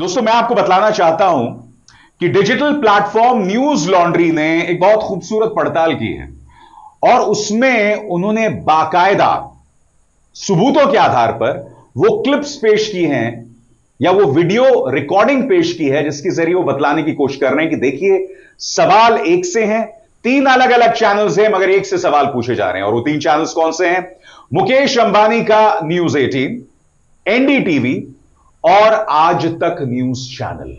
दोस्तों, मैं आपको बतलाना चाहता हूं कि डिजिटल प्लेटफॉर्म न्यूज लॉन्ड्री ने एक बहुत खूबसूरत पड़ताल की है और उसमें उन्होंने बाकायदा सबूतों के आधार पर वो क्लिप्स पेश की हैं या वो वीडियो रिकॉर्डिंग पेश की है जिसके जरिए वो बतलाने की कोशिश कर रहे हैं कि देखिए, सवाल एक से हैं, तीन अलग अलग चैनल्स हैं मगर एक से सवाल पूछे जा रहे हैं। और वो तीन चैनल्स कौन से हैं? मुकेश अंबानी का न्यूज 18, एनडीटीवी और आज तक न्यूज चैनल,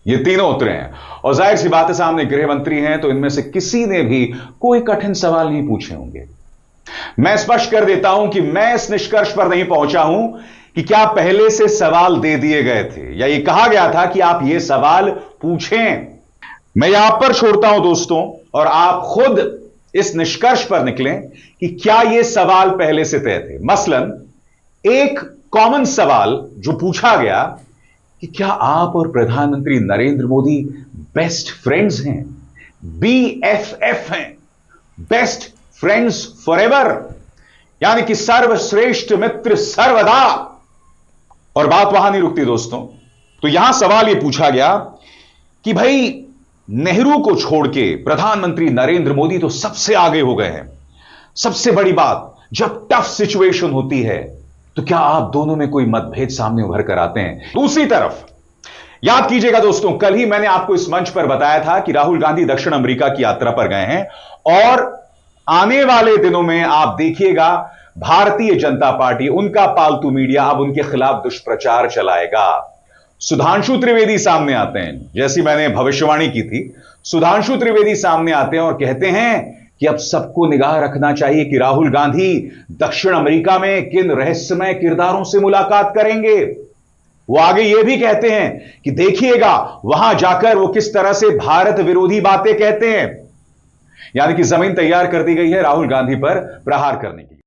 ये तीनों उतरे हैं। और जाहिर सी बात है, सामने गृह मंत्री हैं तो इनमें से किसी ने भी कोई कठिन सवाल नहीं पूछे होंगे। मैं स्पष्ट कर देता हूं कि मैं इस निष्कर्ष पर नहीं पहुंचा हूं कि क्या पहले से सवाल दे दिए गए थे या यह कहा गया था कि आप यह सवाल पूछें। मैं यहां पर छोड़ता हूं दोस्तों, और आप खुद इस निष्कर्ष पर निकलें कि क्या यह सवाल पहले से तय थे। मसलन एक कॉमन सवाल जो पूछा गया कि क्या आप और प्रधानमंत्री नरेंद्र मोदी बेस्ट फ्रेंड्स हैं, BFF हैं, बेस्ट फ्रेंड्स फॉरएवर, यानी कि सर्वश्रेष्ठ मित्र सर्वदा। और बात वहां नहीं रुकती दोस्तों। तो यहां सवाल यह पूछा गया कि भाई, नेहरू को छोड़ के प्रधानमंत्री नरेंद्र मोदी तो सबसे आगे हो गए हैं। सबसे बड़ी बात, जब टफ सिचुएशन होती है तो क्या आप दोनों में कोई मतभेद सामने उभर कर आते हैं? दूसरी तरफ याद कीजिएगा दोस्तों, कल ही मैंने आपको इस मंच पर बताया था कि राहुल गांधी दक्षिण अमेरिका की यात्रा पर गए हैं और आने वाले दिनों में आप देखिएगा भारतीय जनता पार्टी, उनका पालतू मीडिया अब उनके खिलाफ दुष्प्रचार चलाएगा। सुधांशु त्रिवेदी सामने आते हैं, जैसी मैंने भविष्यवाणी की थी, सुधांशु त्रिवेदी सामने आते हैं और कहते हैं कि अब सबको निगाह रखना चाहिए कि राहुल गांधी दक्षिण अमेरिका में किन रहस्यमय किरदारों से मुलाकात करेंगे। वो आगे ये भी कहते हैं कि देखिएगा वहां जाकर वो किस तरह से भारत विरोधी बातें कहते हैं। यानी कि जमीन तैयार कर दी गई है राहुल गांधी पर प्रहार करने की।